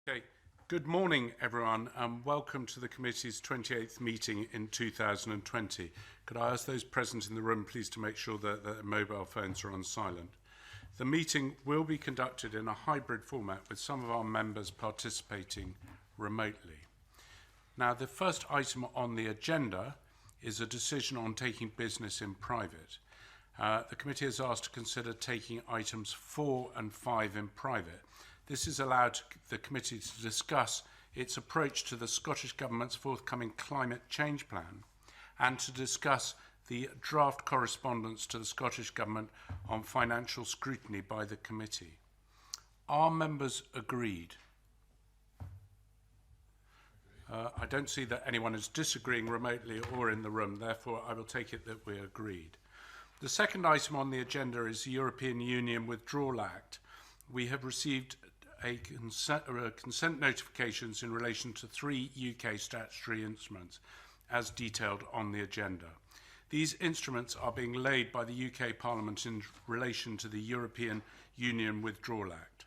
Okay. Good morning, everyone, and welcome to the committee's 28th meeting in 2020. Could I ask those present in the room, please, to make sure that their mobile phones are on silent? The meeting will be conducted in a hybrid format with some of our members participating remotely. Now, the first item on the agenda is a decision on taking business in private. The committee is asked to consider taking items 4 and 5 in private. This has allowed the committee to discuss its approach to the Scottish Government's forthcoming climate change plan and to discuss the draft correspondence to the Scottish Government on financial scrutiny by the committee. Are members agreed? I don't see that anyone is disagreeing remotely or in the room, therefore I will take it that we're agreed. The second item on the agenda is the European Union Withdrawal Act. We have received consent notifications in relation to 3 UK statutory instruments, as detailed on the agenda. These instruments are being laid by the UK Parliament in relation to the European Union Withdrawal Act.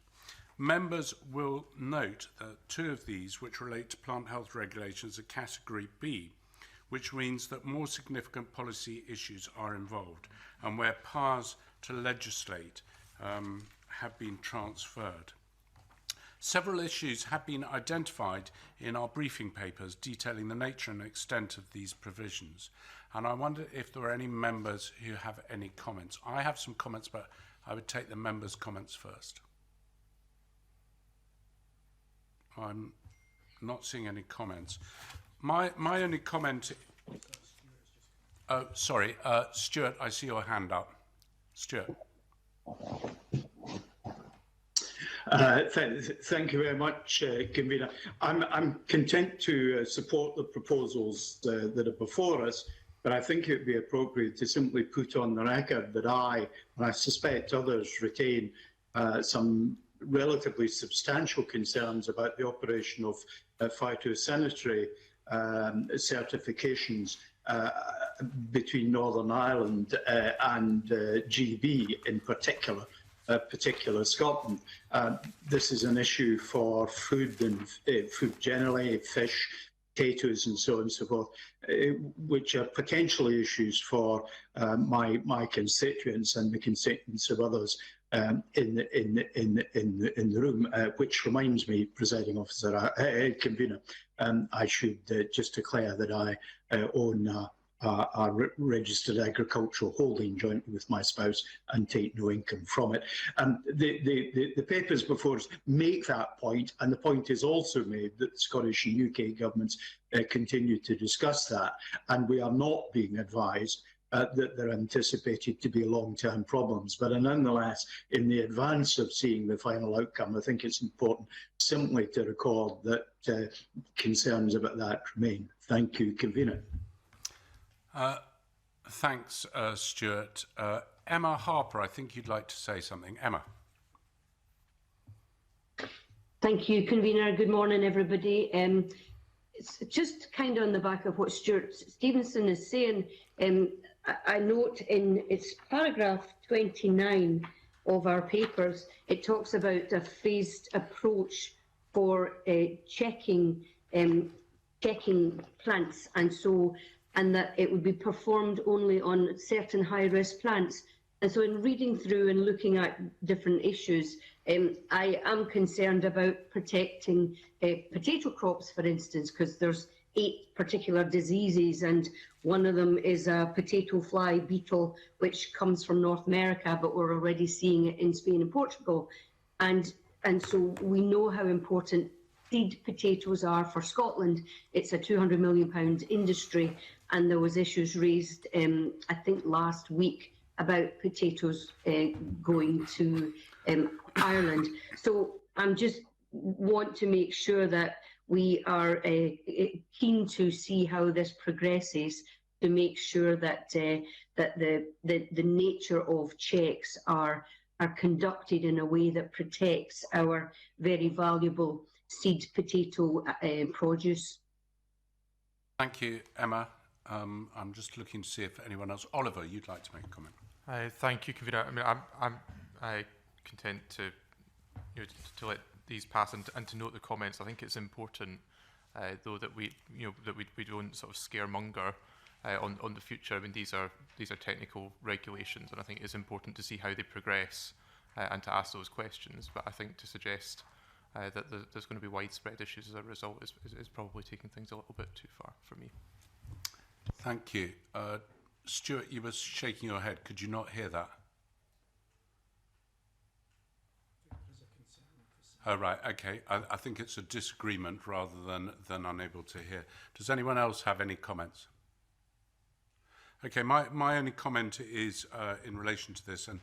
Members will note that 2 of these, which relate to plant health regulations, are Category B, which means that more significant policy issues are involved and where powers to legislate have been transferred. Several issues have been identified in our briefing papers detailing the nature and extent of these provisions. And I wonder if there are any members who have any comments. I have some comments, but I would take the members' comments first. I'm not seeing any comments. My only comment... Oh, sorry. Stuart, I see your hand up. Stuart. Thank you very much, Convener. I'm content to support the proposals that are before us, but I think it would be appropriate to simply put on the record that I, and I suspect others, retain some relatively substantial concerns about the operation of phytosanitary certifications between Northern Ireland and GB in particular. Particular Scotland. This is an issue for food and food generally, fish, potatoes and so on and so forth, which are potentially issues for my constituents and the constituents of others in the room, which reminds me, Presiding Officer, Convener, I should just declare that I own a registered agricultural holding jointly with my spouse and take no income from it. The papers before us make that point, and the point is also made that the Scottish and UK governments continue to discuss that, and we are not being advised that they're anticipated to be long-term problems. But nonetheless, in the advance of seeing the final outcome, I think it's important simply to record that concerns about that remain. Thank you, Convener. Thanks, Stuart. Emma Harper, I think you'd like to say something. Emma. Thank you, Convener. Good morning, everybody. It's just kind of on the back of what Stuart Stevenson is saying. I note in its paragraph 29 of our papers, it talks about a phased approach for checking plants, and that it would be performed only on certain high-risk plants. And so in reading through and looking at different issues, I am concerned about protecting potato crops, for instance, because there's 8 particular diseases, and one of them is a potato fly beetle, which comes from North America, but we're already seeing it in Spain and Portugal. And so we know how important seed potatoes are for Scotland. It's a £200 million industry, and there was issues raised, I think last week, about potatoes going to Ireland. So I'm just want to make sure that we are keen to see how this progresses, to make sure that that the nature of checks are conducted in a way that protects our very valuable seed potato produce. Thank you, Emma. I'm just looking to see if anyone else. Oliver, you'd like to make a comment. Thank you, Convener. I mean, I'm content to let these pass and to note the comments. I think it's important, though, that we we don't sort of scaremonger on the future. I mean, these are technical regulations, and I think it's important to see how they progress and to ask those questions. But I think to suggest that there's going to be widespread issues as a result is probably taking things a little bit too far for me. Thank you. Stuart, you were shaking your head. Could you not hear that? Oh, right, okay. I think it's a disagreement rather than unable to hear. Does anyone else have any comments? Okay, my only comment is in relation to this, and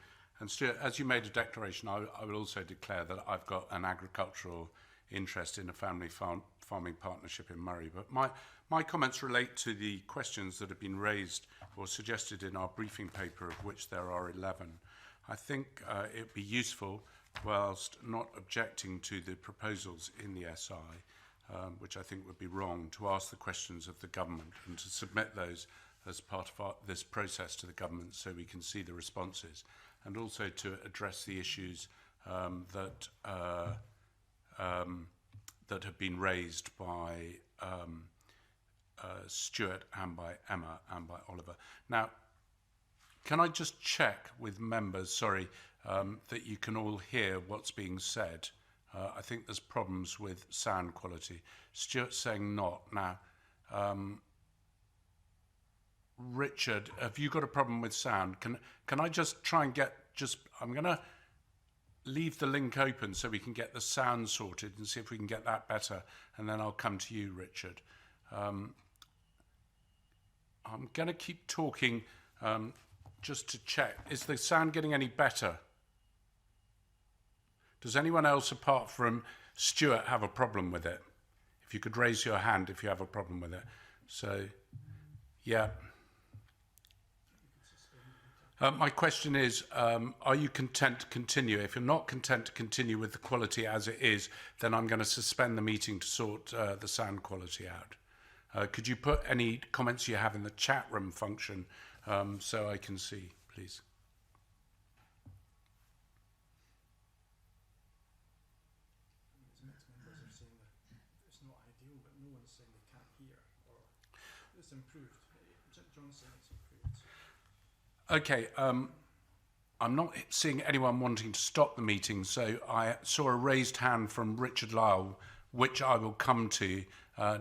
Stuart, as you made a declaration, I will also declare that I've got an agricultural interest in a family farming partnership in Murray. But my comments relate to the questions that have been raised or suggested in our briefing paper, of which there are 11. I think it would be useful, whilst not objecting to the proposals in the SI, which I think would be wrong, to ask the questions of the government and to submit those as part of this process to the government so we can see the responses, and also to address the issues that have been raised by Stuart and by Emma and by Oliver. Now, can I just check with members, sorry, that you can all hear what's being said? I think there's problems with sound quality. Stuart's saying not. Now, Richard, have you got a problem with sound? Can I just try and I'm going to leave the link open so we can get the sound sorted and see if we can get that better, and then I'll come to you, Richard. I'm going to keep talking just to check. Is the sound getting any better? Does anyone else apart from Stuart have a problem with it? If you could raise your hand if you have a problem with it. So, yeah. My question is, are you content to continue? If you're not content to continue with the quality as it is, then I'm going to suspend the meeting to sort the sound quality out. Could you put any comments you have in the chat room function so I can see, please? It's not ideal, but no one's saying they can't hear, or it's improved. John's saying it's improved. Okay, I'm not seeing anyone wanting to stop the meeting, so I saw a raised hand from Richard Lyle, which I will come to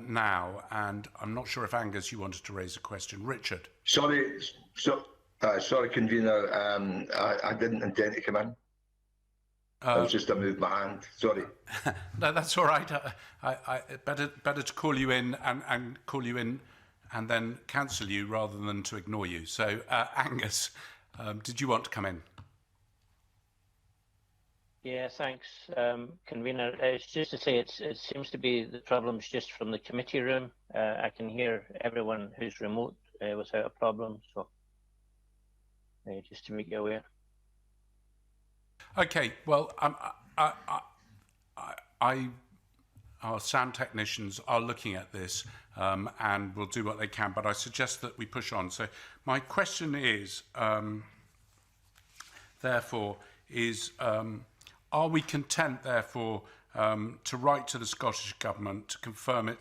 now, and I'm not sure if Angus, you wanted to raise a question. Richard. Sorry, convener. I didn't intend to come in. I was just to move my hand. Sorry. No, that's all right. I better to call you in and call you in and then cancel you rather than to ignore you. So, Angus, did you want to come in? Yeah, thanks, convener. It's just to say it seems to be the problem's just from the committee room. I can hear everyone who's remote without a problem. So, just to make you aware. Okay. Well, our sound technicians are looking at this and will do what they can, but I suggest that we push on. So my question is, therefore, are we content, therefore, to write to the Scottish Government to confirm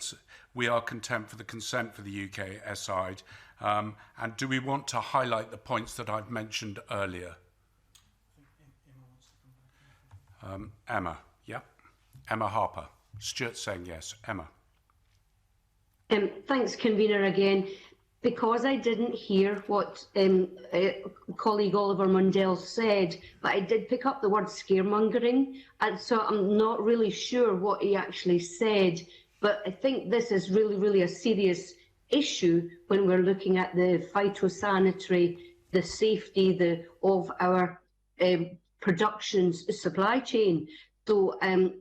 we are content for the consent for the UK SI, and do we want to highlight the points that I've mentioned earlier? Emma, yeah. Emma Harper. Stuart's saying yes. Emma. Thanks, convener, again. Because I didn't hear what colleague Oliver Mundell said, but I did pick up the word scaremongering, and so I'm not really sure what he actually said, but I think this is really, really a serious issue when we're looking at the phytosanitary, the safety of our production supply chain. So I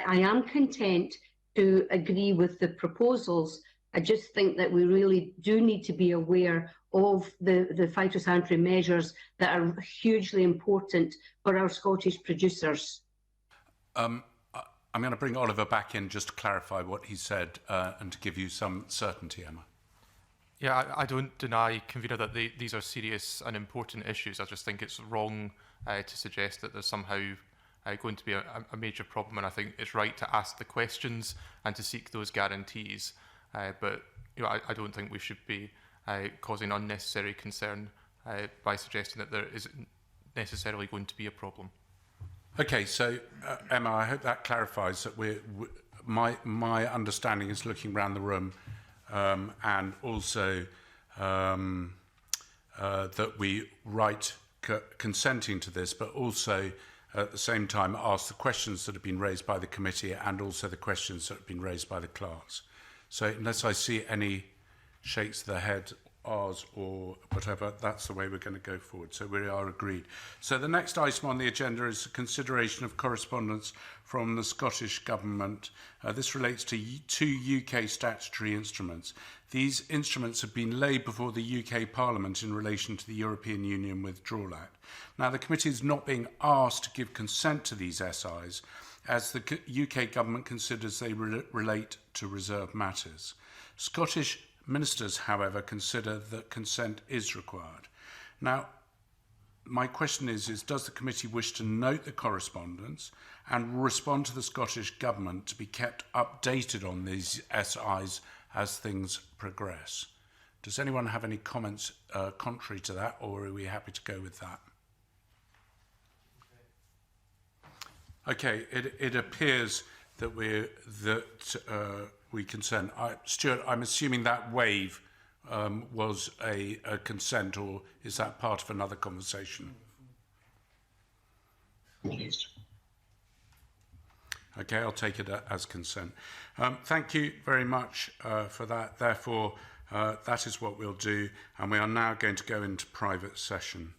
am content to agree with the proposals. I just think that we really do need to be aware of the phytosanitary measures that are hugely important for our Scottish producers. I'm going to bring Oliver back in just to clarify what he said and to give you some certainty, Emma. Yeah, I don't deny, convener, that these are serious and important issues. I just think it's wrong to suggest that there's somehow going to be a major problem, and I think it's right to ask the questions and to seek those guarantees. But I don't think we should be causing unnecessary concern by suggesting that there isn't necessarily going to be a problem. Okay, so Emma, I hope that clarifies that my understanding is looking around the room, and also that we write consenting to this, but also at the same time ask the questions that have been raised by the committee and also the questions that have been raised by the clerks. So unless I see any shakes of the head, R's or whatever, that's the way we're going to go forward. So we are agreed. So the next item on the agenda is the consideration of correspondence from the Scottish Government. This relates to two UK statutory instruments. These instruments have been laid before the UK Parliament in relation to the European Union Withdrawal Act. Now, the committee is not being asked to give consent to these SIs, as the UK Government considers they relate to reserved matters. Scottish ministers, however, consider that consent is required. Now, my question is does the committee wish to note the correspondence and respond to the Scottish Government to be kept updated on these SIs as things progress? Does anyone have any comments contrary to that, or are we happy to go with that? Okay, it appears that we consent. Stuart, I'm assuming that wave was a consent, or is that part of another conversation? Okay, I'll take it as consent. Thank you very much for that. Therefore, that is what we'll do, and we are now going to go into private session.